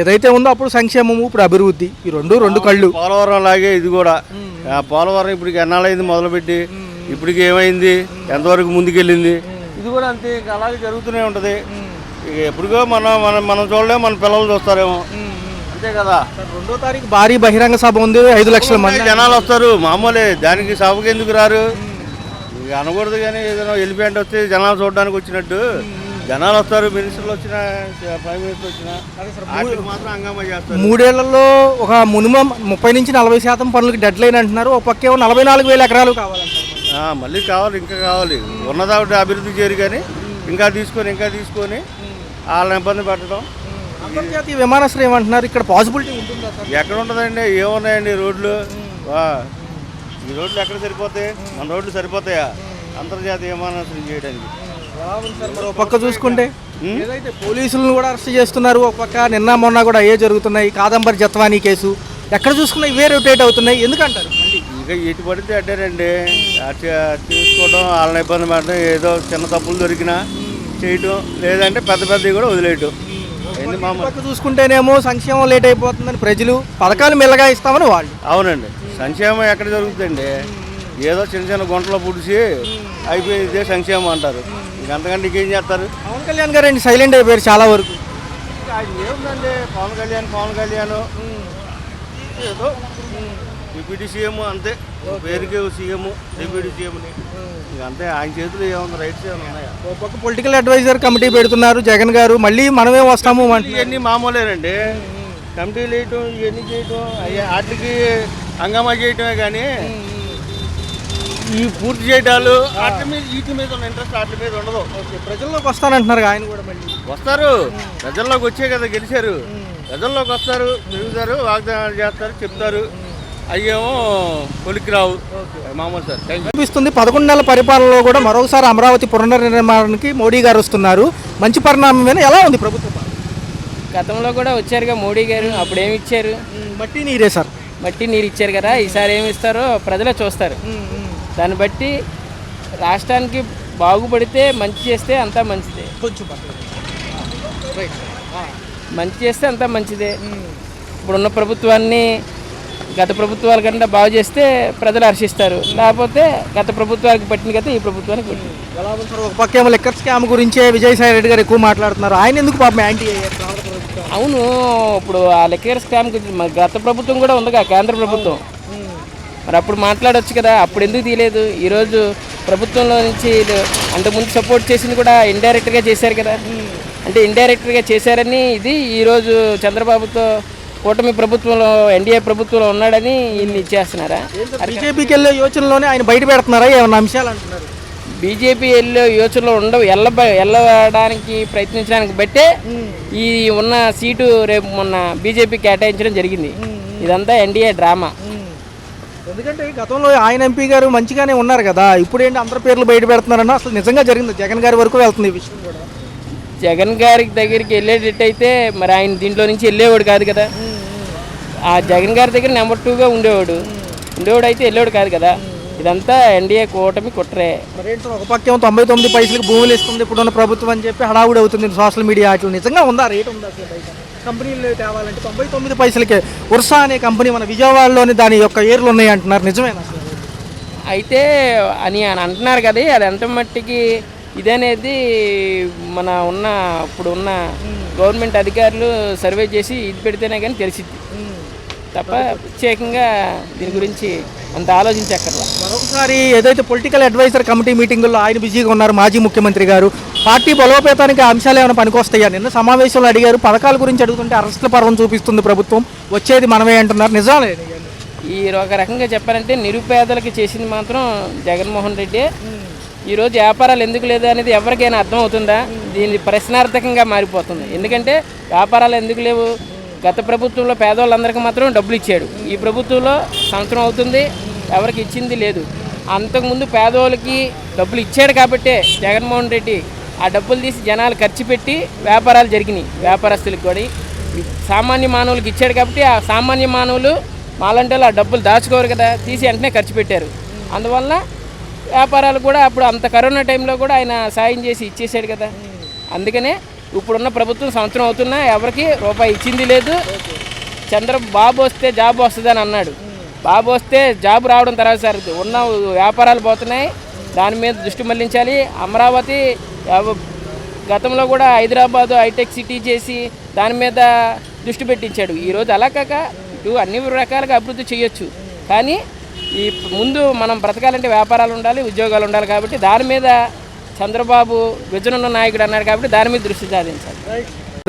ఏదైతే ఉందో అప్పుడు సంక్షేమము, ఇప్పుడు అభివృద్ధి, ఈ రెండు కళ్ళు. పోలవరం లాగే ఇది కూడా. పోలవరం ఇప్పటికి ఎన్నాళ్ళైంది మొదలుపెట్టి, ఇప్పటికి ఏమైంది, ఎంతవరకు ముందుకెళ్ళింది, ఇది కూడా అంతే అలాగే జరుగుతూనే ఉంటుంది. ఎప్పుడుగో మనం చూడలేము, మన పిల్లలు చూస్తారేమో, అంతే కదా. 2వ తారీఖు భారీ బహిరంగ సభ ఉంది, 5 లక్షల మంది జనాలు వస్తారు. మామూలే, దానికి సభకి ఎందుకు రారు? ఇక అనకూడదు, కానీ ఏదైనా ఎలిఫెంట్ వస్తే జనాలు చూడడానికి వచ్చినట్టు జనాలు వస్తారు. మినిస్టర్లు వచ్చినా, ప్రైమ్ మినిస్టర్ వచ్చినా మాత్రం హంగామా చేస్తారు. 3 ఏళ్లలో ఒక మినిమం 30 నుంచి 40% పనులకి డెడ్ లైన్ అంటున్నారు. ఒక పక్కేమో 44,000 ఎకరాలు కావాలంటారు. మళ్ళీ కావాలి, ఇంకా కావాలి. ఉన్నదాటి అభివృద్ధి చేరి కానీ ఇంకా తీసుకొని వాళ్ళని ఇబ్బంది పెట్టడం. అంతర్జాతీయ విమానాశ్రయం అంటున్నారు, ఇక్కడ పాసిబిలిటీ ఉంటుందా సార్? ఎక్కడ ఉంటుందండి? ఏమున్నాయండి రోడ్లు? ఈ రోడ్లు ఎక్కడ సరిపోతాయి? మన రోడ్లు సరిపోతాయా అంతర్జాతీయ విమానాశ్రయం చేయడానికి? ఒక పక్క చూసుకుంటే ఏదైతే పోలీసులను కూడా అరెస్ట్ చేస్తున్నారు, ఒక పక్క నిన్న మొన్న కూడా ఏ జరుగుతున్నాయి. కాదంబరి జత్వానీ కేసు ఎక్కడ చూసుకున్నా ఇవే రొటేట్ అవుతున్నాయి. ఎందుకంటారు? ఇంకా ఎటు పడితే అడ్డారండి, తీసుకోవడం, వాళ్ళని ఇబ్బంది పడడం, ఏదో చిన్న తప్పులు దొరికినా చేయటం, లేదంటే పెద్దవి కూడా వదిలేయటం. చూసుకుంటేనేమో సంక్షేమం లేట్ అయిపోతుందని ప్రజలు, పథకాలు మెల్లగా ఇస్తామని వాళ్ళు. అవునండి, సంక్షేమం ఎక్కడ జరుగుతుందండి? ఏదో చిన్న గుంటలో పుడిచి అయిపోయింది, ఇదే సంక్షేమం అంటారు. ఇంకంతకంటే ఇంకేం చేస్తారు? పవన్ కళ్యాణ్ గారు సైలెంట్ అయిపోయారు చాలా వరకు. ఏముందండి, పవన్ కళ్యాణ్ ఏదో డిప్యూటీ సీఎం అంతే, పేరుకే సీఎం, డిప్యూటీ సీఎంని అంతే. ఆయన చేతులు ఏమన్నా రైట్స్ ఏమైనా ఉన్నాయా? ఒక పక్క పొలిటికల్ అడ్వైజర్ కమిటీ పెడుతున్నారు జగన్ గారు, మళ్ళీ మనమే వస్తాము. ఇవన్నీ మామూలేనండి, కమిటీలు వేయటం, ఇవన్నీ చేయటం, వాటికి హంగామా చేయటమే. కానీ ఈ పూర్తి చేయటాలు వీటి మీద ఉన్న ఇంట్రెస్ట్ వాటి మీద ఉండదు. ప్రజల్లోకి వస్తానంటున్నారు ఆయన కూడా. మళ్ళీ వస్తారు, ప్రజల్లోకి వచ్చే కదా గెలిచారు. ప్రజల్లోకి వస్తారు, తిరుగుతారు, వాగ్దానాలు చేస్తారు, చెప్తారు. అయ్యేమో కొలిక్కి రావు. మామూలు సార్ అనిపిస్తుంది. 11 నెలల పరిపాలనలో కూడా మరోసారి అమరావతి పునర్నిర్మాణానికి మోడీ గారు వస్తున్నారు. మంచి పరిణామం. ఎలా ఉంది ప్రభుత్వం? గతంలో కూడా వచ్చారుగా మోడీ గారు, అప్పుడు ఏమి ఇచ్చారు? మట్టి నీరే సార్, మట్టి నీరు ఇచ్చారు కదా. ఈసారి ఏమి ఇస్తారో ప్రజలే చూస్తారు. దాన్ని బట్టి రాష్ట్రానికి బాగుపడితే, మంచి చేస్తే అంతా మంచిదే. మంచి చేస్తే అంతా మంచిదే. ఇప్పుడున్న ప్రభుత్వాన్ని గత ప్రభుత్వాల కంటే బాగు చేస్తే ప్రజలు హర్షిస్తారు. లేకపోతే గత ప్రభుత్వానికి పట్టిన కదా ఈ ప్రభుత్వానికి పట్టింది. ఒక పక్క ఏమో లిక్కర్ స్కామ్ గురించే విజయసాయి రెడ్డి గారు ఎక్కువ మాట్లాడుతున్నారు. ఆయన ఎందుకు పాపం యాంటీ అయ్యారు? అవును, ఇప్పుడు ఆ లిక్కర్ స్కామ్ గురించి గత ప్రభుత్వం కూడా ఉందిగా, కేంద్ర ప్రభుత్వం. మరి అప్పుడు మాట్లాడవచ్చు కదా, అప్పుడు ఎందుకు తీయలేదు? ఈరోజు ప్రభుత్వంలో నుంచి అంతకుముందు సపోర్ట్ చేసింది కూడా ఇండైరెక్ట్గా చేశారు కదా. అంటే ఇండైరెక్ట్గా చేశారని ఇది ఈరోజు చంద్రబాబుతో కూటమి ప్రభుత్వంలో, ఎన్డీఏ ప్రభుత్వంలో ఉన్నాడని ఇన్ని ఇచ్చేస్తున్నారా? బీజేపీకి వెళ్ళే యోచనలోనే ఆయన బయట పెడుతున్నారా ఏమన్నా అంశాలు అంటున్నారు? బీజేపీ వెళ్ళే యోచనలో ఉండవు, వెళ్ళడానికి ప్రయత్నించడానికి బట్టే ఈ ఉన్న సీటు రేపు మొన్న బీజేపీ కేటాయించడం జరిగింది. ఇదంతా ఎన్డీఏ డ్రామా. ఎందుకంటే గతంలో ఆయన ఎంపీ గారు మంచిగానే ఉన్నారు కదా, ఇప్పుడు ఏంటి అందరి పేర్లు బయట పెడుతున్నారన్నా? అసలు నిజంగా జరిగింది? జగన్ గారి వరకు వెళ్తుంది ఈ విషయం కూడా. జగన్ గారి దగ్గరికి వెళ్ళేటట్టయితే మరి ఆయన దీంట్లో నుంచి వెళ్ళేవాడు కాదు కదా. ఆ జగన్ గారి దగ్గర నెంబర్ 2గా ఉండేవాడు అయితే వెళ్ళేవాడు కాదు కదా. ఇదంతా ఎన్డీఏ కూటమి కుట్రే. ఒక పక్కేమో 99 పైసలకు భూములు ఇస్తుంది ఇప్పుడున్న ప్రభుత్వం అని చెప్పి హడావుడి అవుతుంది సోషల్ మీడియా. అట్లా నిజంగా ఉందా? రేట్ ఉందా? కంపెనీలు తేవాలంటే 99 పైసలకే ఉర్సా అనే కంపెనీ మన విజయవాడలోని దాని యొక్క ఏర్లు ఉన్నాయి అంటున్నారు. నిజమేనా? అయితే అని అంటున్నారు కదా. అది ఎంత మట్టికి ఇదనేది మన ఇప్పుడు ఉన్న గవర్నమెంట్ అధికారులు సర్వే చేసి ఇది పెడితేనే కానీ తెలిసిద్ది తప్ప ప్రత్యేకంగా దీని గురించి అంత ఆలోచించక్కర్లా. మరొకసారి ఏదైతే పొలిటికల్ అడ్వైజర్ కమిటీ మీటింగుల్లో ఆయన బిజీగా ఉన్నారు మాజీ ముఖ్యమంత్రి గారు, పార్టీ బలోపేతానికి అంశాలు ఏమైనా పనికొస్తాయా? నిన్న సమావేశంలో అడిగారు, పథకాల గురించి అడుగుతుంటే అరెస్టుల పర్వం చూపిస్తుంది ప్రభుత్వం, వచ్చేది మనమే అంటున్నారు. నిజాలే? ఈ ఒక రకంగా చెప్పాలంటే నిరుపేదలకు చేసింది మాత్రం జగన్మోహన్ రెడ్డి. ఈరోజు వ్యాపారాలు ఎందుకు లేదు అనేది ఎవరికైనా అర్థమవుతుందా? దీని ప్రశ్నార్థకంగా మారిపోతుంది. ఎందుకంటే వ్యాపారాలు ఎందుకు లేవు? గత ప్రభుత్వంలో పేదవాళ్ళందరికీ మాత్రం డబ్బులు ఇచ్చాడు. ఈ ప్రభుత్వంలో సంవత్సరం అవుతుంది, ఎవరికి ఇచ్చింది లేదు. అంతకుముందు పేదవాళ్ళకి డబ్బులు ఇచ్చాడు కాబట్టే జగన్మోహన్ రెడ్డి ఆ డబ్బులు తీసి జనాలు ఖర్చు పెట్టి వ్యాపారాలు జరిగినాయి. వ్యాపారస్తులకు కూడా సామాన్య మానవులకు ఇచ్చాడు కాబట్టి ఆ సామాన్య మానవులు మాలంటే ఆ డబ్బులు దాచుకోరు కదా, తీసి వెంటనే ఖర్చు పెట్టారు. అందువల్ల వ్యాపారాలు కూడా అప్పుడు అంత కరోనా టైంలో కూడా ఆయన సాయం చేసి ఇచ్చేసాడు కదా. అందుకనే ఇప్పుడున్న ప్రభుత్వం సంవత్సరం అవుతున్నా ఎవరికి రూపాయి ఇచ్చింది లేదు. చంద్రబాబు వస్తే జాబ్ వస్తుందని అన్నాడు. బాబు వస్తే జాబ్ రావడం తర్వాత సార్ ఉన్న వ్యాపారాలు పోతున్నాయి, దాని మీద దృష్టి మళ్లించాలి. అమరావతి గతంలో కూడా హైదరాబాదు హైటెక్ సిటీ చేసి దాని మీద దృష్టి పెట్టించాడు. ఈరోజు అలా కాక ఇటు అన్ని రకాలుగా అభివృద్ధి చేయొచ్చు, కానీ ఈ ముందు మనం బ్రతకాలంటే వ్యాపారాలు ఉండాలి, ఉద్యోగాలు ఉండాలి. కాబట్టి దాని మీద చంద్రబాబు విజన్ ఉన్న నాయకుడు అన్నాడు కాబట్టి దాని మీద దృష్టి సాధించాలి.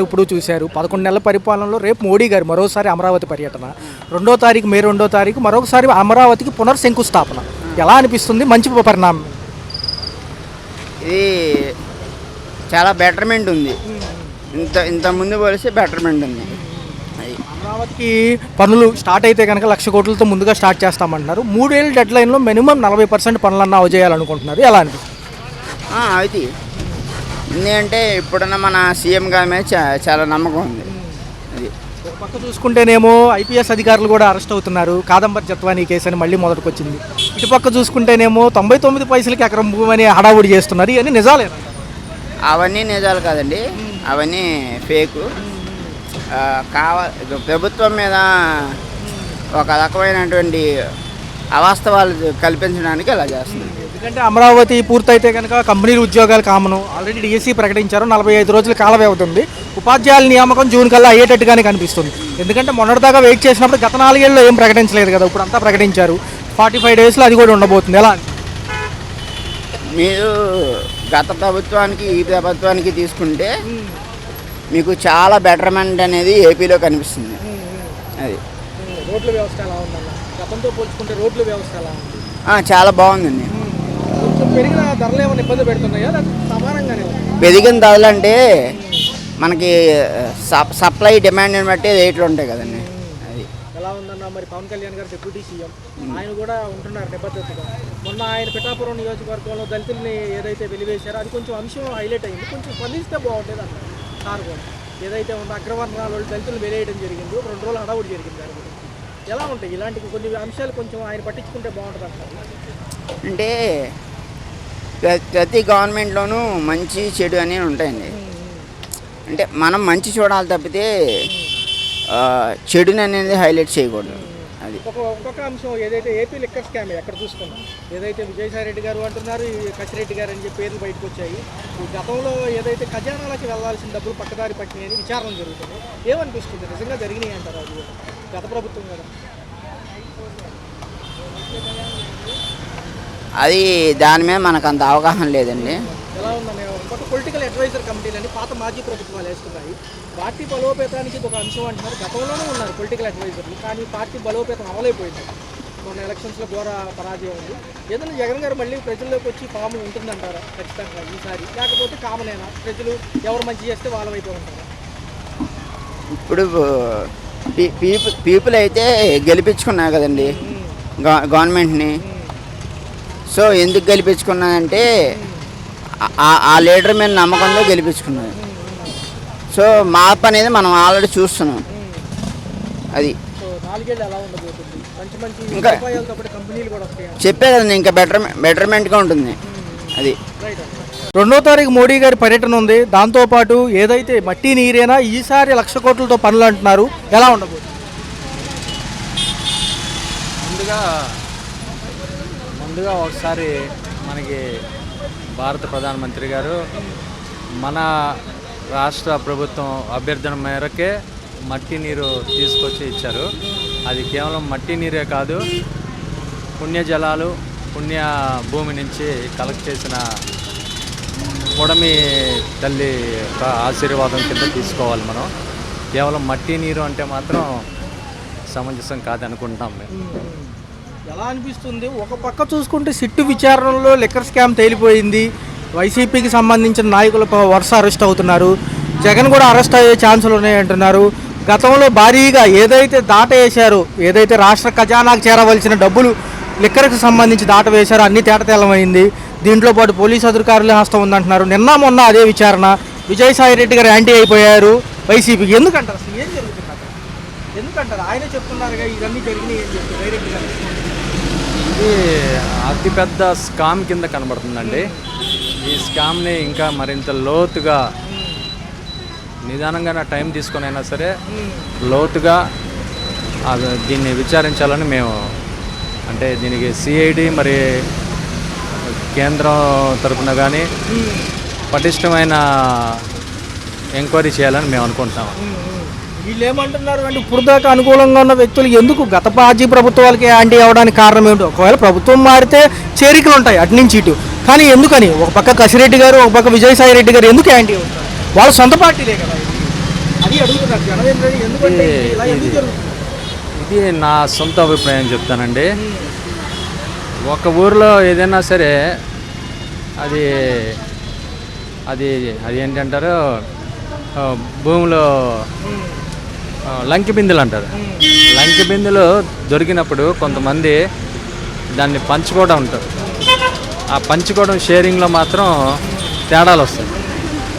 ఇప్పుడు చూశారు 11 నెలల పరిపాలనలో రేపు మోడీ గారు మరోసారి అమరావతి పర్యటన, 2వ తారీఖు మే 2వ తారీఖు మరొకసారి అమరావతికి పునర్శంకుస్థాపన. ఎలా అనిపిస్తుంది? మంచి పరిణామం. ఇది చాలా బెటర్మెంట్ ఉంది, ఇంత ముందు పోలిస్తే బెటర్మెంట్ ఉంది. అమరావతికి పనులు స్టార్ట్ అయితే కనుక 1,00,000 కోట్లతో ముందుగా స్టార్ట్ చేస్తామంటున్నారు. 3 ఏళ్ళ డెడ్ లైన్లో మినిమం 40% పనులన్నా అవజేయాలనుకుంటున్నారు. ఎలా అనిపిస్తుంది? అది ఎందుకంటే ఇప్పుడున్న మన సీఎం గారి మీద చాలా నమ్మకం ఉంది. అది ఒక పక్క చూసుకుంటేనేమో ఐపీఎస్ అధికారులు కూడా అరెస్ట్ అవుతున్నారు. కాదంబరి జత్వానీ కేసు అని మళ్ళీ మొదటికి వచ్చింది. ఇటు పక్క చూసుకుంటేనేమో 99 పైసలకి ఎకరం భూమి అని హడావుడి చేస్తున్నారు. ఇవన్నీ నిజాలేనా? అవన్నీ నిజాలు కాదండి, అవన్నీ ఫేకు. ప్రభుత్వం మీద ఒక రకమైనటువంటి అవాస్తవాలు కల్పించడానికి అలా చేస్తుంది. ఎందుకంటే అమరావతి పూర్తయితే కనుక కంపెనీలు ఉద్యోగాలు కామను. ఆల్రెడీ డిఎస్సీ ప్రకటించారు, 45 రోజుల కాల వ్యవధి ఉంది. ఉపాధ్యాయుల నియామకం జూన్ కల్లా అయ్యేటట్టుగానే కనిపిస్తుంది. ఎందుకంటే మొన్నటిదాకా వెయిట్ చేసినప్పుడు గత 4 ఏళ్ళలో ఏం ప్రకటించలేదు కదా, ఇప్పుడు అంతా ప్రకటించారు. 45 డేస్లో అది కూడా ఉండబోతుంది. ఎలా? మీరు గత ప్రభుత్వానికి ఈ ప్రభుత్వానికి తీసుకుంటే మీకు చాలా బెటర్మెంట్ అనేది ఏపీలో కనిపిస్తుంది. అది రోడ్ల వ్యవస్థ ఎలా ఉందన్న? గతంతో పోల్చుకుంటే రోడ్ల వ్యవస్థ ఎలా ఉంది? చాలా బాగుందండి. కొంచెం పెరిగిన ధరలు ఏమైనా ఇబ్బంది పెడుతున్నాయా, సమానంగానే ఉంది? పెరిగిన ధరలు అంటే మనకి సప్లై డిమాండ్ని బట్టి రేట్లు ఉంటాయి కదండి. అది ఎలా ఉందన్న? మరి పవన్ కళ్యాణ్ గారు డిప్యూటీ సీఎం, ఆయన కూడా ఉంటున్నారు నిబద్ధతగా. మొన్న ఆయన పిఠాపురం నియోజకవర్గంలో దళితుల్ని ఏదైతే వెలివేశారో అది కొంచెం అంశం హైలైట్ అయింది. కొంచెం స్పందిస్తే బాగుంటుంది అన్నారు సార్ కూడా. ఏదైతే ఉందో అగ్రవర్ణాల వాళ్ళు దళితులు వెలివేయడం జరిగింది, 2 రోజులు హడావుడి జరిగింది. దాని గురించి ఎలా ఉంటాయి ఇలాంటి కొన్ని అంశాలు కొంచెం ఆయన పట్టించుకుంటే బాగుంటుంది అంటారు. అంటే ప్రతి గవర్నమెంట్లోనూ మంచి చెడు అనేవి ఉంటాయండి. అంటే మనం మంచి చూడాలి తప్పితే చెడుని అనేది హైలైట్ చేయకూడదు. అది ఒక్కొక్క అంశం ఏదైతే ఏపీ లిక్కర్ స్కామ్ ఎక్కడ చూసుకున్నాం, ఏదైతే విజయసాయి రెడ్డి గారు అంటున్నారు, ఈ కసిరెడ్డి గారు అని చెప్పి పేర్లు బయటకు వచ్చాయి. ఈ గతంలో ఏదైతే ఖజానాలకి వెళ్లాల్సిన డబ్బులు పక్కదారి పట్టినాయి అని విచారణ జరుగుతుంది. ఏమనిపిస్తుంది? నిజంగా జరిగినాయి అంటారు? అది గత ప్రభుత్వం కదా. అది దాని మీద మనకు అంత అవగాహన లేదండి. ఎలా ఉందని కొత్త పొలిటికల్ అడ్వైజర్ కమిటీలని పాత మాజీ ప్రభుత్వాలు వేస్తున్నాయి. పార్టీ బలోపేతానికి ఒక అంశం అంటున్నారు. గతంలోనే ఉన్నారు పొలిటికల్ అడ్వైజర్లు, కానీ పార్టీ బలోపేతం అవ్వలేకపోయింది. మొన్న ఎలక్షన్స్లో ఘోర పరాజయం ఉంది. ఏదైనా జగన్ గారు మళ్ళీ ప్రజల్లోకి వచ్చి ఫామ్ ఉంటుందంటారా ఖచ్చితంగా ఈసారి? లేకపోతే కామనేనా, ప్రజలు ఎవరు మంచి చేస్తే వాళ్ళ వైపు ఉంటారా? ఇప్పుడు పీపుల్ అయితే గెలిపించుకున్నారు కదండి గవర్నమెంట్ని. సో ఎందుకు గెలిపించుకున్నారంటే ఆ లీడర్ మీద నమ్మకంతో గెలిపించుకున్నారు. సో మార్పు అనేది మనం ఆల్రెడీ చూస్తున్నాం. అది ఇంకా చెప్పే కదండి, ఇంకా బెటర్మెంట్గా ఉంటుంది. అది 2వ తారీఖు మోడీ గారి పర్యటన ఉంది. దాంతోపాటు ఏదైతే మట్టి నీరేనా ఈసారి 1,00,000 కోట్లతో పనులు అంటున్నారు. ఎలా ఉండబోతుంది? ముందుగా ఒకసారి మనకి భారత ప్రధానమంత్రి గారు మన రాష్ట్ర ప్రభుత్వం అభ్యర్థన మేరకే మట్టి నీరు తీసుకొచ్చి ఇచ్చారు. అది కేవలం మట్టి నీరే కాదు, పుణ్యజలాలు పుణ్య భూమి నుంచి కలెక్ట్ చేసిన పొడమి తల్లి ఆశీర్వాదం కింద తీసుకోవాలి మనం. కేవలం మట్టి నీరు అంటే మాత్రం సమంజసం కాదనుకుంటాం మేము. ఎలా అనిపిస్తుంది? ఒక పక్క చూసుకుంటే సిట్టు విచారణలో లిక్కర్ స్కామ్ తేలిపోయింది. వైసీపీకి సంబంధించిన నాయకులు వరుస అరెస్ట్ అవుతున్నారు. జగన్ కూడా అరెస్ట్ అయ్యే ఛాన్సులు ఉన్నాయంటున్నారు. గతంలో భారీగా ఏదైతే దాట వేశారో, ఏదైతే రాష్ట్ర ఖజానాకు చేరవలసిన డబ్బులు లిక్కర్కి సంబంధించి దాట వేశారో అన్ని తేటతెల్లమైంది. దీంట్లో పాటు పోలీసు అధికారుల హస్తం ఉందంటున్నారు. నిన్న మొన్న అదే విచారణ. విజయసాయి రెడ్డి గారు యాంటీ అయిపోయారు వైసీపీకి. ఎందుకంటారు అసలు? ఏం జరుగుతుంది అక్కడ? ఎందుకంటారు? ఆయనే చెప్తున్నారుగా ఇవన్నీ జరిగినాయి అని చెప్పి డైరెక్ట్గా. ఇది అతిపెద్ద స్కామ్ కింద కనబడుతుందండి. ఈ స్కామ్ని ఇంకా మరింత లోతుగా నిదానంగా నా టైం తీసుకొని అయినా సరే లోతుగా దీన్ని విచారించాలని మేము, అంటే దీనికి సిఐడి మరి కేంద్రం తరఫున కానీ పటిష్టమైన ఎంక్వైరీ చేయాలని మేము అనుకుంటున్నాము. వీళ్ళు ఏమంటున్నారు అంటే ఇప్పుడు దాకా అనుకూలంగా ఉన్న వ్యక్తులు ఎందుకు గత మాజీ ప్రభుత్వాలకి యాంటీ అవ్వడానికి కారణం ఏమిటి? ఒకవేళ ప్రభుత్వం మారితే చేరికలు ఉంటాయి అటు నుంచి ఇటు, కానీ ఎందుకని ఒక పక్క కసిరెడ్డి గారు ఒక పక్క విజయసాయి రెడ్డి గారు ఎందుకు యాంటీ అవుతారు? వాళ్ళ సొంత పార్టీలే కదా, అది అడుగుతున్నారు జనం ఏంటంటే ఎందుకంటే ఇలా ఎందుకు జరుగుతుంది? ఇది నా సొంత అభిప్రాయం చెప్తానండి. ఒక ఊరిలో ఏదైనా సరే అది అది అది ఏంటంటారు, భూమిలో లంకి బిందెలు అంటారు. లంకి బిందెలు దొరికినప్పుడు కొంతమంది దాన్ని పంచుకోవడం ఉంటారు. ఆ పంచుకోవడం షేరింగ్లో మాత్రం తేడాలు వస్తాయి.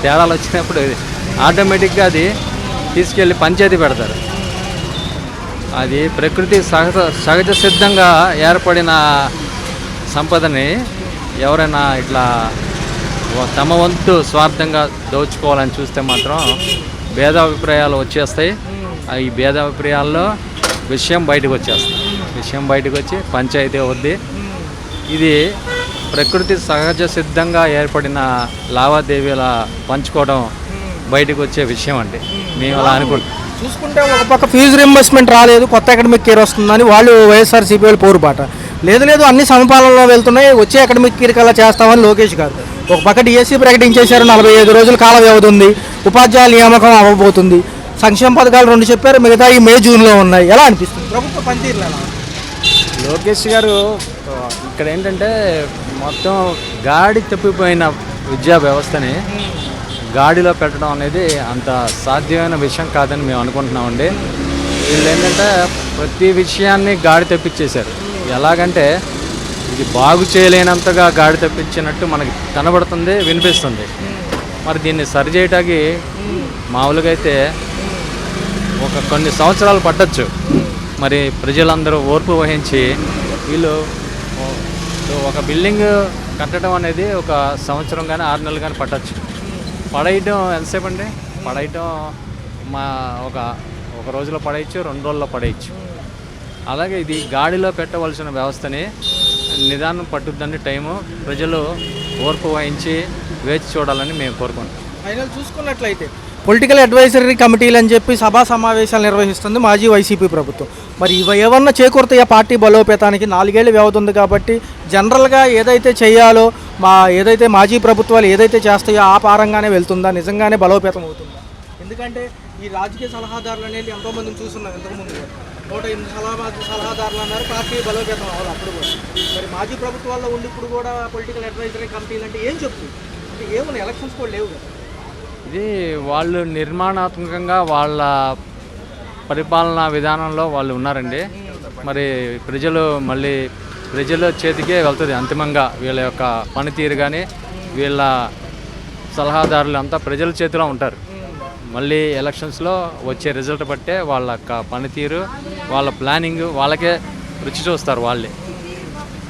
తేడాలు వచ్చినప్పుడు ఆటోమేటిక్గా అది తీసుకెళ్ళి పంచాయతీ పెడతారు. అది ప్రకృతి సహజ సిద్ధంగా ఏర్పడిన సంపదని ఎవరైనా ఇట్లా తమ వంతు స్వార్థంగా దోచుకోవాలని చూస్తే మాత్రం భేదాభిప్రాయాలు వచ్చేస్తాయి. ఈ భేదాభిప్రాయాల్లో విషయం బయటకు వచ్చేస్తుంది. విషయం బయటకు వచ్చి పంచాయతీ అవుద్ది. ఇది ప్రకృతి సహజ సిద్ధంగా ఏర్పడిన లావాదేవీల పంచుకోవడం బయటకు వచ్చే విషయం అండి. మేము అలా అనుకుంటాం. చూసుకుంటే ఒక పక్క ఫీజు రింబర్స్మెంట్ రాలేదు, కొత్త అకాడమిక్ ఇయర్ వస్తుందని వాళ్ళు వైఎస్ఆర్సీపీ వాళ్ళు పోరుపాట. లేదు అన్ని సమపాలనలో వెళ్తున్నాయి, వచ్చే అకాడమిక్ ఇయర్ కల్లా చేస్తామని లోకేష్ గారు. ఒక పక్క డిఎస్సీ ప్రకటించేశారు, 45 రోజుల కాల వ్యవధి ఉంది, ఉపాధ్యాయుల నియామకం అవ్వబోతుంది, సంక్షేమ పథకాలు 2 చెప్పారు, మిగతా ఈ మే జూన్లో ఉన్నాయి. ఎలా అనిపిస్తుంది ప్రభుత్వ పనితీరులో? ఎలా లోకేష్ గారు ఇక్కడ ఏంటంటే మొత్తం గాడి తప్పిపోయిన విద్యా వ్యవస్థని గాడిలో పెట్టడం అనేది అంత సాధ్యమైన విషయం కాదని మేము అనుకుంటున్నామండి. వీళ్ళు ఏంటంటే ప్రతి విషయాన్ని గాడి తప్పించేశారు. ఎలాగంటే ఇది బాగు చేయలేనంతగా గాడి తప్పించినట్టు మనకి కనబడుతుంది, వినిపిస్తుంది. మరి దీన్ని సరిచేయటానికి మామూలుగా అయితే కొన్ని సంవత్సరాలు పట్టచ్చు. మరి ప్రజలందరూ ఓర్పు వహించి వీళ్ళు ఒక బిల్డింగ్ కట్టడం అనేది 1 సంవత్సరం కానీ 6 నెలలు కానీ పట్టచ్చు. పడేయటం ఎంతసేపు అండి? పడేయటం ఒక రోజులో పడేయచ్చు, 2 రోజుల్లో పడేయచ్చు. అలాగే ఇది గాడిలో పెట్టవలసిన వ్యవస్థని నిదానం పట్టుద్దని టైము ప్రజలు ఓర్పు వహించి వేచి చూడాలని మేము కోరుకుంటాం. ఫైనల్ చూసుకున్నట్లయితే పొలిటికల్ అడ్వైజరీ కమిటీలు అని చెప్పి సభా సమావేశాలు నిర్వహిస్తుంది మాజీ వైసీపీ ప్రభుత్వం. మరి ఇవి ఏమన్నా చేకూరుతాయి పార్టీ బలోపేతానికి? 4 ఏళ్ళు వ్యవధి ఉంది కాబట్టి జనరల్గా ఏదైతే చేయాలో ఏదైతే మాజీ ప్రభుత్వాలు ఏదైతే చేస్తాయో ఆ పారంగానే వెళ్తుందా? నిజంగానే బలోపేతం అవుతుందా? ఎందుకంటే ఈ రాజకీయ సలహాదారులు అనేది ఎంతోమందిని చూస్తున్నాం ఇంతకుముందు. 108 సలహాదారులు అన్నారు, పార్టీ బలోపేతం అవ్వాలి అప్పుడు కూడా. మరి మాజీ ప్రభుత్వాల్లో ఉండి ఇప్పుడు కూడా పొలిటికల్ అడ్వైజరీ కమిటీలు అంటే ఏం చెప్తుంది? అంటే ఏమున్నాయి, ఎలక్షన్స్ కూడా లేవు కదా. ఇది వాళ్ళు నిర్మాణాత్మకంగా వాళ్ళ పరిపాలనా విధానంలో వాళ్ళు ఉన్నారండి. మరి ప్రజల చేతికే వెళ్తుంది అంతిమంగా. వీళ్ళ యొక్క పనితీరు కానీ వీళ్ళ సలహాదారులు అంతా ప్రజల చేతిలో ఉంటారు. మళ్ళీ ఎలక్షన్స్లో వచ్చే రిజల్ట్ బట్టే వాళ్ళ యొక్క పనితీరు, వాళ్ళ ప్లానింగ్ వాళ్ళకే రుచి చూస్తారు వాళ్ళే.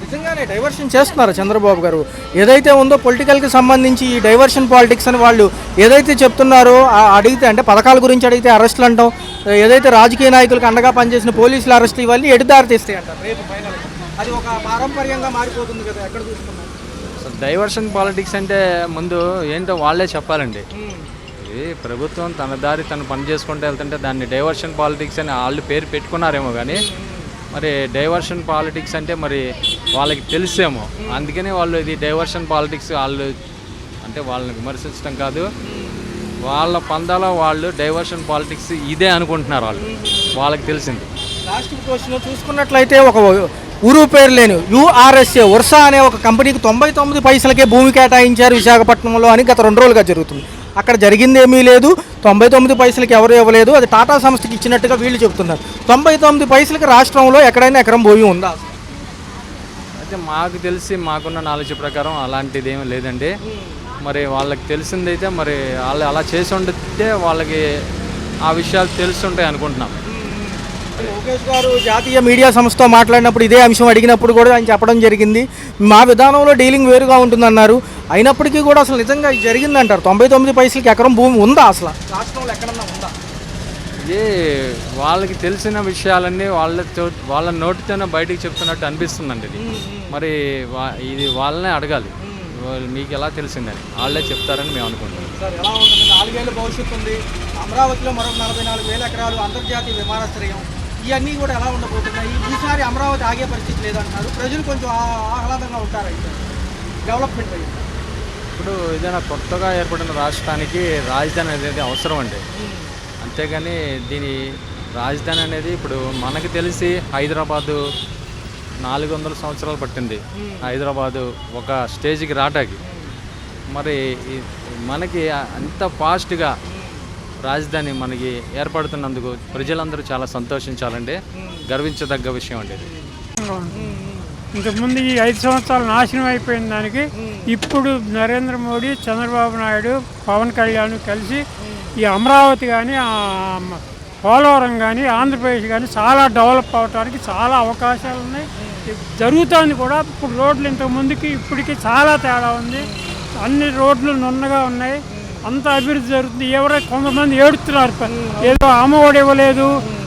నిజంగానే డైవర్షన్ చేస్తున్నారు చంద్రబాబు గారు. ఏదైతే ఉందో పొలిటికల్కి సంబంధించి ఈ డైవర్షన్ పాలిటిక్స్ అని వాళ్ళు ఏదైతే చెప్తున్నారో అడిగితే, అంటే పథకాల గురించి అడిగితే అరెస్టులు అంటాం, ఏదైతే రాజకీయ నాయకులకు అండగా పనిచేసిన పోలీసుల అరెస్టులు ఇవన్నీ ఎటుదారి తీస్తాయి అంటారు రేపు ఫైనల్. అది ఒక పారంపర్యంగా మారిపోతుంది కదా ఎక్కడ చూసుకున్నాం. సో డైవర్షన్ పాలిటిక్స్ అంటే ముందు ఏంటో వాళ్ళే చెప్పాలండి. ఇది ప్రభుత్వం తన దారి తను పని చేసుకుంటూ వెళ్తుంటే దాన్ని డైవర్షన్ పాలిటిక్స్ అని వాళ్ళు పేరు పెట్టుకున్నారేమో కానీ మరి డైవర్షన్ పాలిటిక్స్ అంటే మరి వాళ్ళకి తెలిసేమో, అందుకనే వాళ్ళు ఇది డైవర్షన్ పాలిటిక్స్ వాళ్ళని విమర్శించడం కాదు, వాళ్ళ పందాలో వాళ్ళు డైవర్షన్ పాలిటిక్స్ ఇదే అనుకుంటున్నారు. వాళ్ళకి తెలిసింది. లాస్ట్ క్వశ్చన్ చూసుకున్నట్లయితే ఒక ఊరు పేరు లేని యూఆర్ఎస్ఏ వర్షా అనే ఒక కంపెనీకి 99 పైసలకే భూమి కేటాయించారు విశాఖపట్నంలో అని గత 2 రోజులుగా జరుగుతుంది. అక్కడ జరిగింది ఏమీ లేదు, 99 పైసలకి ఎవరు ఇవ్వలేదు, అది టాటా సంస్థకి ఇచ్చినట్టుగా వీళ్ళు చెప్తున్నారు. 99 పైసలకి రాష్ట్రంలో ఎక్కడైనా ఎకరం భూమి ఉందా? అయితే మాకు తెలిసి మాకున్న నాలెడ్జ్ ప్రకారం అలాంటిది ఏమీ లేదండి. మరి వాళ్ళకి తెలిసిందైతే మరి వాళ్ళు అలా చేసి ఉంటే వాళ్ళకి ఆ విషయాలు తెలుసుంటాయి అనుకుంటున్నాం. లోకేష్ గారు జాతీయ మీడియా సంస్థతో మాట్లాడినప్పుడు ఇదే అంశం అడిగినప్పుడు కూడా ఆయన చెప్పడం జరిగింది. మా విధానంలో డీలింగ్ వేరుగా ఉంటుందన్నారు. అయినప్పటికీ కూడా అసలు నిజంగా ఇది జరిగిందంటారు. 99 పైసలకి ఎకరం భూమి ఉందా అసలు రాష్ట్రంలో ఎక్కడన్నా ఉందా? ఇది వాళ్ళకి తెలిసిన విషయాలన్నీ వాళ్ళ నోటితోనే బయటికి చెప్తున్నట్టు అనిపిస్తుందండి ఇది. మరి ఇది వాళ్ళనే అడగాలి, మీకు ఎలా తెలిసిందని వాళ్ళే చెప్తారని మేము అనుకుంటున్నాం. సార్ ఎలా ఉంటుంది? 4 ఏళ్ళ భవిష్యత్తు ఉంది. అమరావతిలో మరొక 44,000 ఎకరాలు అంతర్జాతీయ విమానాశ్రయం, ఇవన్నీ కూడా ఎలా ఉండబోతున్నాయి? ఈసారి అమరావతి ఆగే పరిస్థితి లేదంటున్నారు. ప్రజలు కొంచెం ఆహ్లాదంగా ఉంటారు. అయితే డెవలప్మెంట్ అయ్యింది. ఇప్పుడు ఏదైనా కొత్తగా ఏర్పడిన రాష్ట్రానికి రాజధాని అనేది అవసరం అండి. అంతేగాని దీని రాజధాని అనేది ఇప్పుడు మనకి తెలిసి హైదరాబాదు 400 సంవత్సరాలు పట్టింది హైదరాబాదు ఒక స్టేజ్కి రావటానికి. మరి మనకి అంత ఫాస్ట్గా రాజధాని మనకి ఏర్పడుతున్నందుకు ప్రజలందరూ చాలా సంతోషించాలండి, గర్వించదగ్గ విషయం అండి ఇది. ఇంతకుముందు ఈ 5 సంవత్సరాలు నాశనం అయిపోయిన దానికి ఇప్పుడు నరేంద్ర మోడీ, చంద్రబాబు నాయుడు, పవన్ కళ్యాణ్ కలిసి ఈ అమరావతి కానీ, పోలవరం కానీ, ఆంధ్రప్రదేశ్ కానీ చాలా డెవలప్ అవడానికి చాలా అవకాశాలు ఉన్నాయి. జరుగుతుంది కూడా. ఇప్పుడు రోడ్లు ఇంతకుముందుకి ఇప్పటికి చాలా తేడా ఉంది. అన్ని రోడ్లు నున్నగా ఉన్నాయి. అంత అభివృద్ధి జరుగుతుంది. కొంతమంది ఏడుస్తున్నారు, ఏదో అమ్మఒడి ఇవ్వలేదు,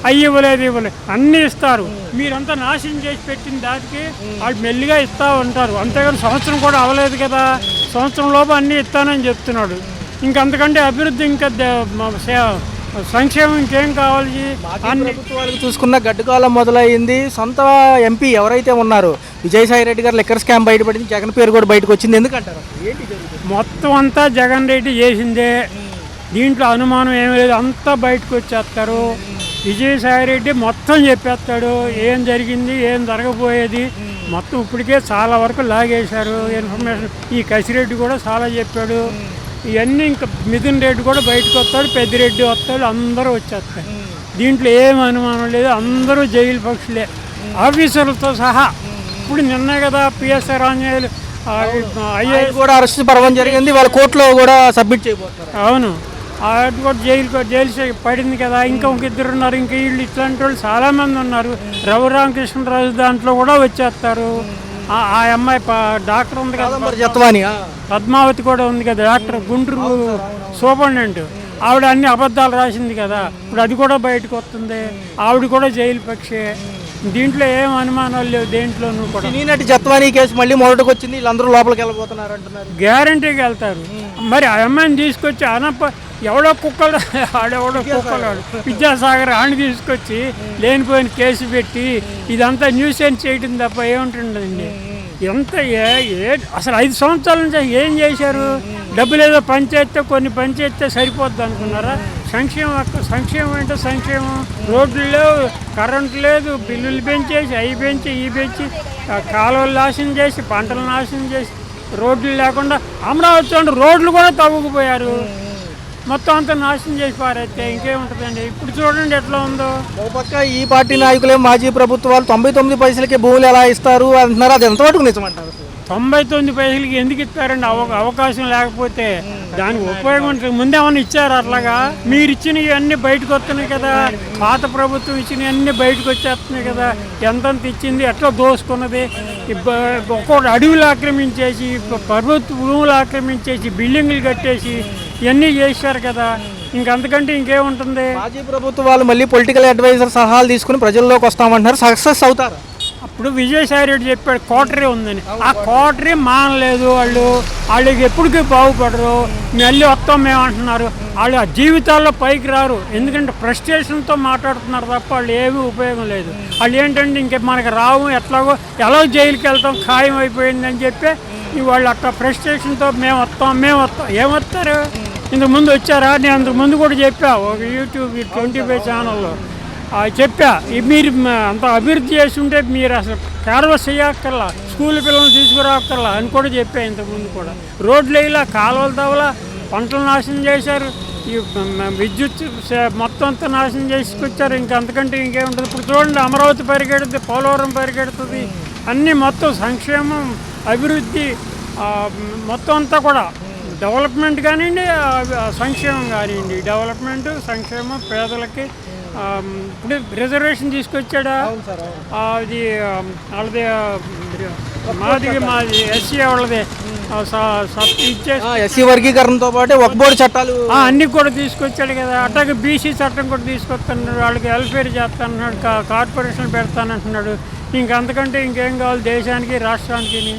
అయ్యి ఇవ్వలేదు. అన్నీ ఇస్తారు. మీరంతా నాశనం చేసి పెట్టిన దానికి వాళ్ళు మెల్లిగా ఇస్తూ ఉంటారు. అంతేగాని సంవత్సరం కూడా అవ్వలేదు కదా, సంవత్సరం లోపు అన్నీ ఇస్తానని చెప్తున్నాడు. ఇంకంతకంటే అభివృద్ధి ఇంకా సంక్షేమం ఇంకేం కావాలి? అన్ని ప్రభుత్వాలకు చూసుకున్న గడ్డుకాలం మొదలైంది. సొంత ఎంపీ ఎవరైతే ఉన్నారో విజయసాయి రెడ్డి గారు లిక్కర్ స్కామ్ బయటపడింది, జగన్ పేరు కూడా బయటకు వచ్చింది. ఎందుకంటారు? ఏంటి జరుగుతుంది? మొత్తం అంతా జగన్ రెడ్డి చేసిందే, దీంట్లో అనుమానం ఏమీ లేదు. అంతా బయటకు వచ్చేస్తారు. విజయసాయి రెడ్డి మొత్తం చెప్పేస్తాడు, ఏం జరిగింది, ఏం జరగబోయేది మొత్తం. ఇప్పటికే చాలా వరకు లాగేశారు ఇన్ఫర్మేషన్. ఈ కసిరెడ్డి కూడా చాలా చెప్పాడు. ఇవన్నీ ఇంకా మిథున్ రెడ్డి కూడా బయటకు వస్తాడు, పెద్దిరెడ్డి వస్తాడు, అందరూ వచ్చేస్తారు. దీంట్లో ఏం అనుమానం లేదు. అందరూ జైలు పక్షులే, ఆఫీసర్లతో సహా. ఇప్పుడు నిన్నే కదా పిఎస్ఆర్ ఆంజనేయులు ఐఏఎస్ కూడా అరెస్ట్ పర్వం జరిగింది. వాళ్ళ కోర్టులో కూడా సబ్మిట్ చేయబోతున్నారు. అవును, అది కూడా జైలు పడింది కదా. ఇంకా ఇద్దరు ఉన్నారు. ఇంకా వీళ్ళు ఇట్లాంటి వాళ్ళు చాలామంది ఉన్నారు. రఘురామకృష్ణరాజు దాంట్లో కూడా వచ్చేస్తారు. ఆ అమ్మాయి డాక్టర్ ఉంది కదా, పద్మావతి కూడా ఉంది కదా డాక్టర్, గుంటూరు సూపరింటెండెంట్. ఆవిడ అన్ని అబద్ధాలు రాసింది కదా, ఇప్పుడు అది కూడా బయటకు వస్తుంది. ఆవిడ కూడా జైలు పక్షే. దీంట్లో ఏం అనుమానాలు లేవు దేంట్లోనూ కూడా. నటి జత్వానీ కేసు మళ్ళీ మొదటికి వచ్చింది. వీళ్ళందరూ లోపలికి వెళ్ళిపోతున్నారు అంటున్నారు. గ్యారంటీకి వెళ్తారు. మరి ఆ అమ్మాయిని తీసుకొచ్చి ఎవడో కుక్కలు ఆడెవడో కుక్కలు విద్యాసాగర్ ఆడిని తీసుకొచ్చి లేనిపోయిన కేసు పెట్టి ఇదంతా న్యూసెన్స్ చేయడం తప్ప ఏముంటుందండి? ఎంత అసలు 5 సంవత్సరాల నుంచి ఏం చేశారు? డబ్బులు ఏదో పనిచేస్తే కొన్ని పనిచేస్తే సరిపోద్ది అనుకున్నారా? సంక్షేమం అంటే సంక్షేమం. రోడ్లు లేవు, కరెంటు లేదు, బిల్లులు పెంచేసి అవి పెంచి ఈ పెంచి కాలువలు నాశనం చేసి పంటలు నాశనం చేసి రోడ్లు లేకుండా అమరావతి రోడ్లు కూడా తవ్వుకుపోయారు. మొత్తం అంతా నాశనం చేసి పారైతే ఇంకేముంటుందండి? ఇప్పుడు చూడండి ఎట్లా ఉందో. ఒక పక్క ఈ పార్టీ నాయకులే మాజీ ప్రభుత్వాలు 99 పైసలకి భూములు ఎలా ఇస్తారు అంటున్నారు. అది ఎంతవరకు నిజమంటారు? 99 పైసలకి ఎందుకు ఇస్తారండి? అవకాశం లేకపోతే దానికి ఉపయోగం ఉంటుంది. ముందేమన్నా ఇచ్చారు అట్లాగా? మీరు ఇచ్చినవి అన్నీ బయటకు వస్తున్నాయి కదా. పాత ప్రభుత్వం ఇచ్చినవి అన్నీ బయటకు వచ్చేస్తున్నాయి కదా. ఎంతంత ఇచ్చింది, ఎట్లా దోసుకున్నది. ఒక్కొక్కటి అడవులు ఆక్రమించేసి, ప్రభుత్వ భూములు ఆక్రమించేసి, బిల్డింగ్లు కట్టేసి ఇవన్నీ చేశారు కదా. ఇంకంతకంటే ఇంకేముంటుంది? మాజీ ప్రభుత్వాలు మళ్ళీ పొలిటికల్ అడ్వైజర్ సలహాలు తీసుకుని ప్రజల్లోకి వస్తామంటున్నారు. సక్సెస్ అవుతారు? అప్పుడు విజయసాయి రెడ్డి చెప్పాడు కోటరీ ఉందని. ఆ కోటరీ మానలేదు. వాళ్ళకి ఎప్పటికీ బాగుపడరు. మళ్ళీ వస్తాం మేము అంటున్నారు. వాళ్ళు ఆ జీవితాల్లో పైకి రారు. ఎందుకంటే ఫ్రస్ట్రేషన్తో మాట్లాడుతున్నారు తప్ప వాళ్ళు ఏమీ ఉపయోగం లేదు. వాళ్ళు ఏంటంటే ఇంక మనకు రావు, ఎలా జైలుకి వెళ్తాం ఖాయం అయిపోయిందని చెప్పి వాళ్ళు అట్లా ఫ్రస్ట్రేషన్తో మేము వస్తాం ఏమొస్తారు? ఇంతకుముందు వచ్చారా? నేను అంతకుముందు కూడా చెప్పా ఒక యూట్యూబ్ 25 ఛానల్లో చెప్పా. మీరు అంత అభివృద్ధి చేస్తుంటే మీరు అసలు క్యాన్వాస్ చేయక్కర్లా, స్కూల్ పిల్లల్ని తీసుకురాక్కర్లా అని కూడా చెప్పా ఇంతకుముందు కూడా. రోడ్లు వేయలా, కాలువలు తవ్వలా, పంటలు నాశనం చేశారు, ఈ విద్యుత్ మొత్తం అంతా నాశనం చేసుకొచ్చారు. ఇంకంతకంటే ఇంకేముంటుంది? ఇప్పుడు చూడండి, అమరావతి పరిగెడుతుంది, పోలవరం పరిగెడుతుంది, అన్నీ మొత్తం సంక్షేమం, అభివృద్ధి మొత్తం అంతా కూడా డెవలప్మెంట్ కానివ్వండి, సంక్షేమం కానివ్వండి. డెవలప్మెంట్, సంక్షేమం, పేదలకి ఇప్పుడు రిజర్వేషన్ తీసుకొచ్చాడా అవును సార్ అవును. అది వాళ్ళది మాది ఎస్సీ వాళ్ళది ఇచ్చేసి ఎస్సీ వర్గీకరణతో పాటు ఒక బోర్డు చట్టాలు అన్ని కూడా తీసుకొచ్చాడు కదా. అట్లాగే బీసీ చట్టం కూడా తీసుకొస్తున్నాడు, వాళ్ళకి వెల్ఫేర్ చేస్తానన్నాడు, కార్పొరేషన్ పెడతానంటున్నాడు. ఇంకంతకంటే ఇంకేం కావాలి దేశానికి రాష్ట్రానికి?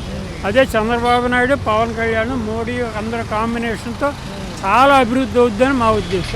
అదే చంద్రబాబు నాయుడు, పవన్ కళ్యాణ్, మోడీ అందరూ కాంబినేషన్తో చాలా అభివృద్ధి అవుద్దని మా ఉద్దేశం.